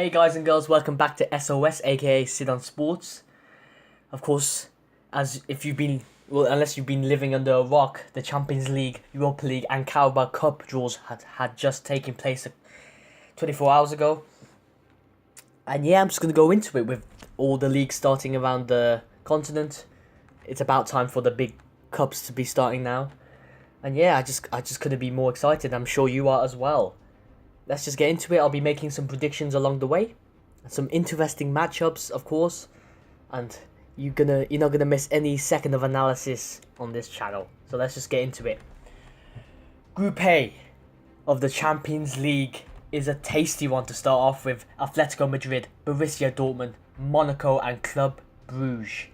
Hey guys and girls, welcome back to SOS, aka Sit on Sports. Of course, unless you've been living under a rock, the Champions League, Europa League, and Carabao Cup draws had just taken place 24 hours ago. And yeah, I'm just gonna go into it with all the leagues starting around the continent. It's about time for the big cups to be starting now. And yeah, I just couldn't be more excited. I'm sure you are as well. Let's just get into it. I'll be making some predictions along the way, some interesting matchups, of course, and you're not gonna miss any second of analysis on this channel. So let's just get into it. Group A of the Champions League is a tasty one to start off with. Atletico Madrid, Borussia Dortmund, Monaco, and Club Brugge.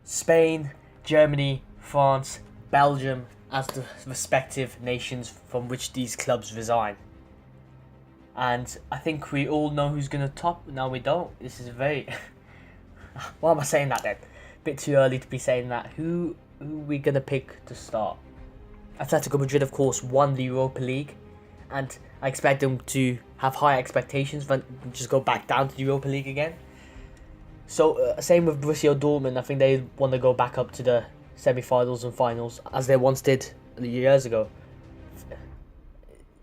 Spain, Germany, France, Belgium as the respective nations from which these clubs reside. And I think we all know who's going to top. No, we don't. This is very... Why am I saying that then? Bit too early to be saying that. Who are we going to pick to start? Atletico Madrid, of course, won the Europa League. And I expect them to have high expectations but just go back down to the Europa League again. So, same with Borussia Dortmund. I think they want to go back up to the semi-finals and finals as they once did years ago.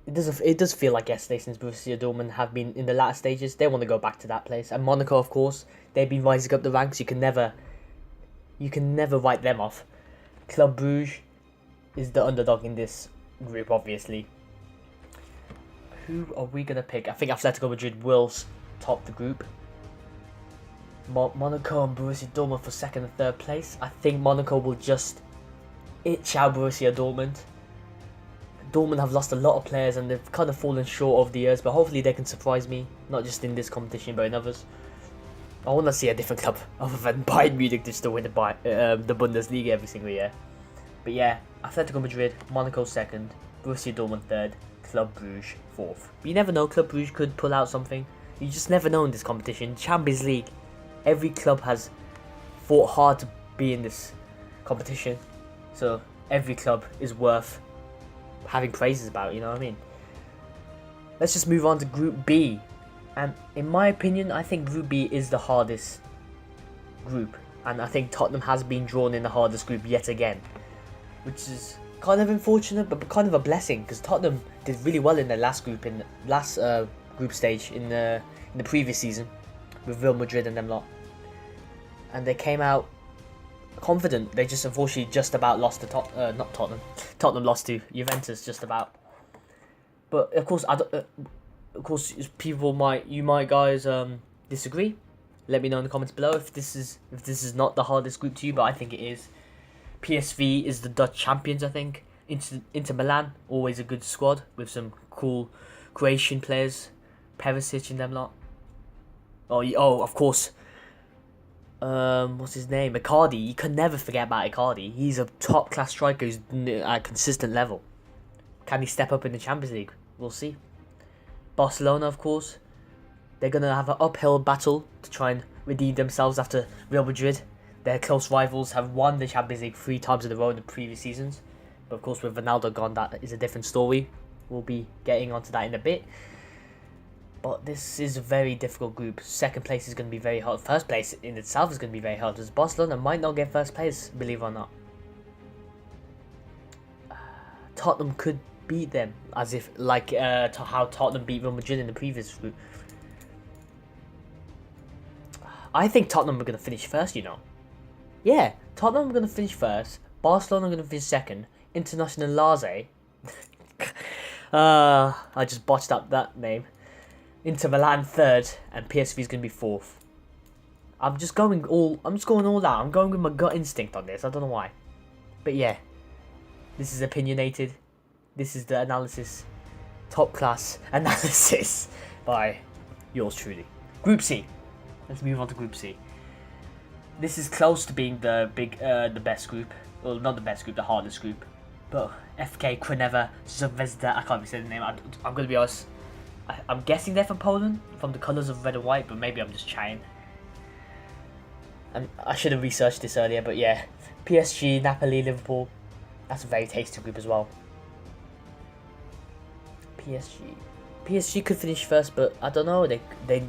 It does feel like yesterday since Borussia Dortmund have been in the latter stages. They want to go back to that place. And Monaco, of course, they've been rising up the ranks. You can never write them off. Club Brugge is the underdog in this group, obviously. Who are we going to pick? I think Atletico Madrid will top the group. Monaco and Borussia Dortmund for second and third place. I think Monaco will just itch out Borussia Dortmund. Dortmund have lost a lot of players and they've kind of fallen short over the years, but hopefully they can surprise me, not just in this competition but in others. I want to see a different club other than Bayern Munich just to win the Bundesliga every single year. But yeah, Atletico Madrid, Monaco second, Borussia Dortmund third, Club Brugge fourth. But you never know, Club Brugge could pull out something. You just never know in this competition. Champions League, every club has fought hard to be in this competition, so every club is worth having praises about, you know what I mean? Let's just move on to Group B. And in my opinion, I think Group B is the hardest group. And I think Tottenham has been drawn in the hardest group yet again. Which is kind of unfortunate, but kind of a blessing. Because Tottenham did really well in their last group, group stage in the previous season. With Real Madrid and them lot. And they came out confident. They just unfortunately just about lost to not Tottenham. Tottenham lost to Juventus just about. But of course, you might guys disagree. Let me know in the comments below if this is not the hardest group to you, but I think it is. PSV is the Dutch champions, I think. Inter Milan, always a good squad with some cool Croatian players, Perisic and them lot. Oh, of course. What's his name? Icardi. You can never forget about Icardi. He's a top class striker who's at a consistent level. Can he step up in the Champions League? We'll see. Barcelona, of course. They're going to have an uphill battle to try and redeem themselves after Real Madrid. Their close rivals have won the Champions League 3 times in a row in the previous seasons. But of course, with Ronaldo gone, that is a different story. We'll be getting onto that in a bit. But this is a very difficult group. Second place is going to be very hard. First place in itself is going to be very hard. Because Barcelona might not get first place, believe it or not. Tottenham could beat them, as if like how Tottenham beat Real Madrid in the previous group. I think Tottenham are going to finish first, you know. Yeah, Tottenham are going to finish first. Barcelona are going to finish second. International Laze. I just botched up that name. Inter Milan third, and PSV is going to be fourth. I'm just going all out. I'm going with my gut instinct on this. I don't know why, but yeah, this is opinionated. This is the analysis, top class analysis by yours truly. Group C. Let's move on to Group C. This is close to being the best group. Well, not the best group, the hardest group. But FK Kreneva Zvezda. I can't even say the name. I'm going to be honest. I'm guessing they're from Poland, from the colours of red and white, but maybe I'm just chatting. And I should have researched this earlier, but yeah. PSG, Napoli, Liverpool. That's a very tasty group as well. PSG. PSG could finish first, but I don't know. They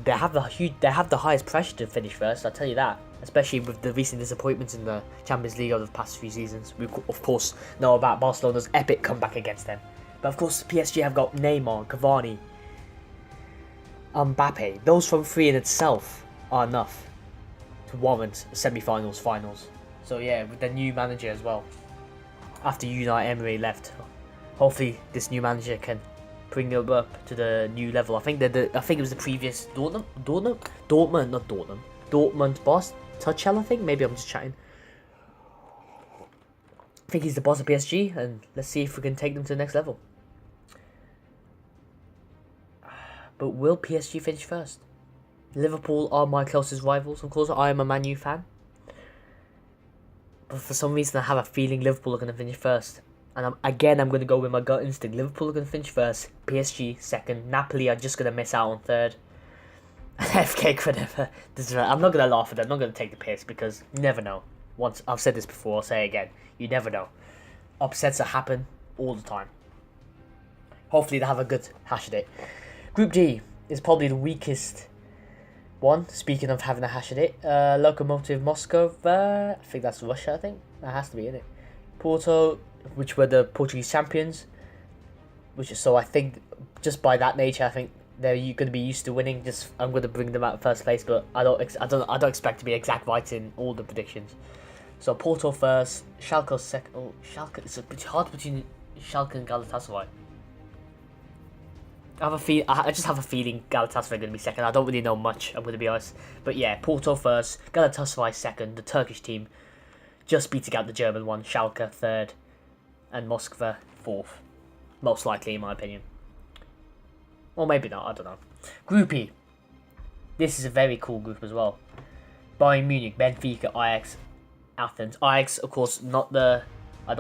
have the highest pressure to finish first. I'll tell you that. Especially with the recent disappointments in the Champions League over the past few seasons. We of course know about Barcelona's epic comeback against them. But of course, PSG have got Neymar, Cavani, Mbappe. Those from three in itself are enough to warrant semi-finals, finals. So yeah, with the new manager as well. After Unai Emery left, hopefully this new manager can bring them up to the new level. I think it was the previous Dortmund boss, Tuchel. I think maybe I'm just chatting. I think he's the boss of PSG, and let's see if we can take them to the next level. But will PSG finish first? Liverpool are my closest rivals. Of course, I am a Man U fan. But for some reason, I have a feeling Liverpool are going to finish first. And I'm going to go with my gut instinct. Liverpool are going to finish first. PSG second. Napoli are just going to miss out on third. And FK could never. I'm not going to laugh at them. I'm not going to take the piss because you never know. Once I've said this before, I'll say it again. You never know. Upsets that happen all the time. Hopefully they have a good hash at it. Group G is probably the weakest one. Speaking of having a hash at it. Lokomotiv Moscow. I think that's Russia, I think. That has to be, isn't it? Porto, which were the Portuguese champions. So I think just by that nature, I think they're going to be used to winning. I'm going to bring them out first place, but I don't expect to be exact right in all the predictions. So Porto first, Schalke second. Oh, Schalke. It's a bit hard between Schalke and Galatasaray. I just have a feeling Galatasaray are going to be second. I don't really know much, I'm going to be honest. But yeah, Porto first, Galatasaray second, the Turkish team just beating out the German one, Schalke third, and Moskva fourth. Most likely, in my opinion. Or maybe not, I don't know. Group E. This is a very cool group as well. Bayern Munich, Benfica, Ajax, Athens. Ajax, of course, not the... I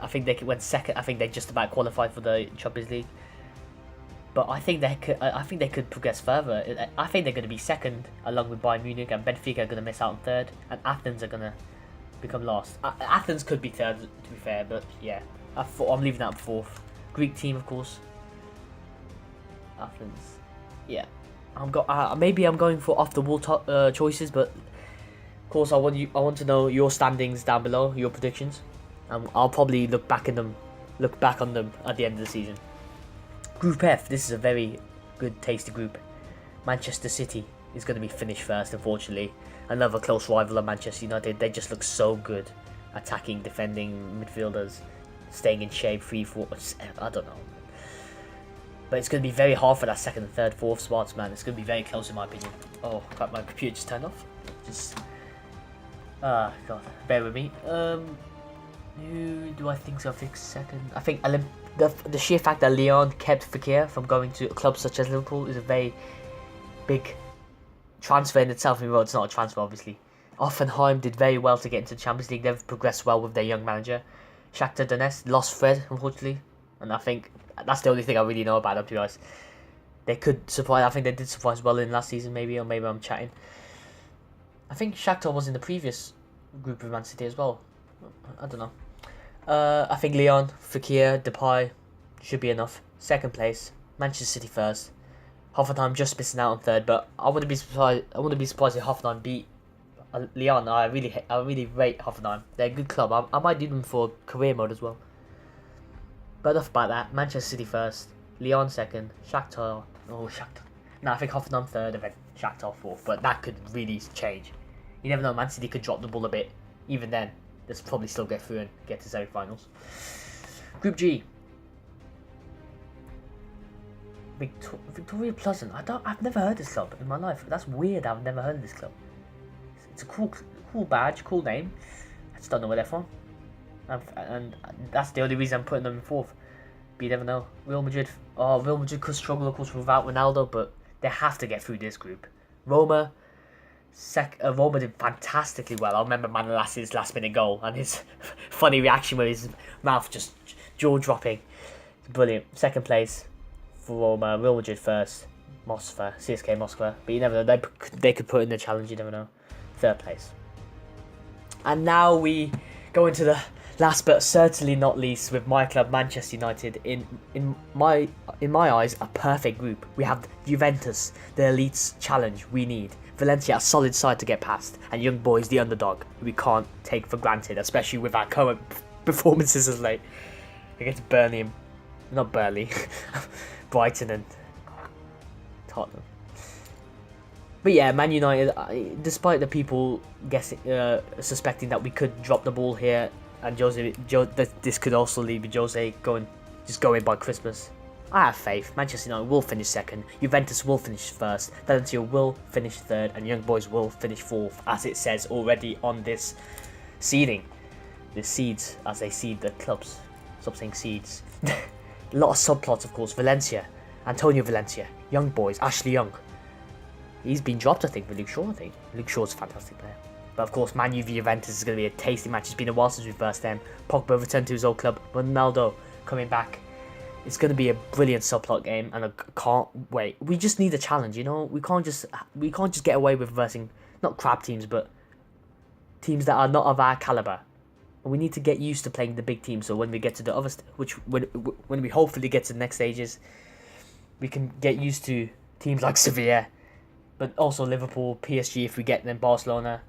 think they went second. I think they just about qualified for the Champions League. But I think they could progress further. I think they're going to be second along with Bayern Munich, and Benfica are going to miss out on third, and Athens are going to become last. Athens could be third, to be fair, but yeah, I'm leaving that fourth. Greek team, of course. Athens, yeah. Maybe I'm going for off the wall choices, but of course I want to know your standings down below, your predictions. I'll probably look back on them at the end of the season. Group F, this is a very good, tasty group. Manchester City is going to be finished first, unfortunately. Another close rival of Manchester United. They just look so good. Attacking, defending, midfielders, staying in shape, 3-4. I don't know. But it's going to be very hard for that second, third, fourth spots, man. It's going to be very close in my opinion. Oh, crap, my computer just turned off. God, bear with me. Who do I think so? Second. I think the sheer fact that Lyon kept Fekir from going to clubs such as Liverpool is a very big transfer in itself. Even though it's not a transfer, obviously. Hoffenheim did very well to get into the Champions League. They've progressed well with their young manager. Shakhtar Donetsk lost Fred, unfortunately, and I think that's the only thing I really know about them, to be honest. They could surprise. I think they did surprise well in last season, maybe, or maybe I'm chatting. I think Shakhtar was in the previous group of Man City as well. I don't know. I think Lyon, Fekir, Depay should be enough. Second place, Manchester City first. Hoffenheim just missing out on third, but I wouldn't be surprised. I wouldn't be surprised if Hoffenheim beat Lyon. I really rate Hoffenheim. They're a good club. I might do them for career mode as well. But enough about that. Manchester City first, Lyon second, Shakhtar. Oh, Shakhtar. No, I think Hoffenheim third, and then Shakhtar fourth. But that could really change. You never know. Man City could drop the ball a bit. Even then, they'll probably still get through and get to semi-finals. Group G. Victoria Pleasant. I've never heard this club in my life. That's weird. I've never heard of this club. It's a cool badge, cool name. I just don't know where they're from. And that's the only reason I'm putting them in fourth. But you never know. Real Madrid could struggle, of course, without Ronaldo, but they have to get through this group. Roma did fantastically well. I remember Manolas's last-minute goal and his funny reaction with his mouth just jaw-dropping. Brilliant. Second place for Roma. Real Madrid first. CSK Moscow. But you never know. They could put in the challenge. You never know. Third place. And now we go into the last but certainly not least with my club, Manchester United. In my in my eyes, a perfect group. We have Juventus, the elites challenge we need. Valencia, a solid side to get past. And Young Boys, the underdog, we can't take for granted, especially with our current performances as late against Burnley and... not Burnley. Brighton and Tottenham. But yeah, Man United, despite the people guessing, suspecting that we could drop the ball here, and this could also lead with Jose going by Christmas, I have faith. Manchester United will finish second, Juventus will finish first, Valencia will finish third, and Young Boys will finish fourth, as it says already on this seeding. The seeds, as they seed the clubs. Stop saying seeds. A lot of subplots, of course. Valencia, Antonio Valencia, Young Boys, Ashley Young. He's been dropped, I think, with Luke Shaw, I think. Luke Shaw's a fantastic player. But of course, Man U v Juventus is going to be a tasty match. It's been a while since we versed them. Pogba returned to his old club. Ronaldo coming back. It's going to be a brilliant subplot game, and I can't wait. We just need a challenge, you know. We can't just get away with versing not crap teams, but teams that are not of our caliber. And we need to get used to playing the big teams. So when we get to the other, when we hopefully get to the next stages, we can get used to teams like Sevilla, but also Liverpool, PSG if we get them, Barcelona,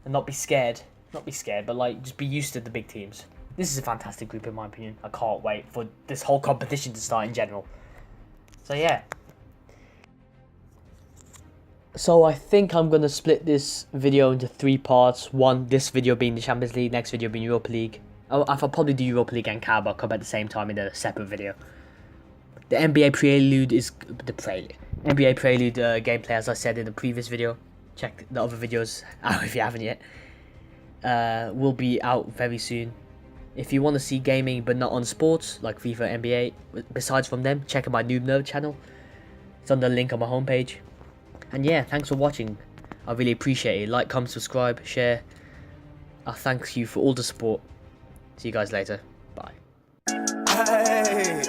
and not be scared. Not be scared, but like just be used to the big teams. This is a fantastic group in my opinion. I can't wait for this whole competition to start in general. So yeah. So I think I'm going to split this video into 3 parts. One, this video being the Champions League, next video being Europa League. I'll probably do Europa League and Carabao Cup at the same time in a separate video. The NBA Prelude is the Prelude. NBA Prelude gameplay, as I said in the previous video. Check the other videos out if you haven't yet. Will be out very soon. If you want to see gaming but not on sports, like FIFA, NBA, besides from them, check out my Noob Nerd channel. It's on the link on my homepage. And yeah, thanks for watching. I really appreciate it. Like, comment, subscribe, share. I thank you for all the support. See you guys later. Bye. Hey,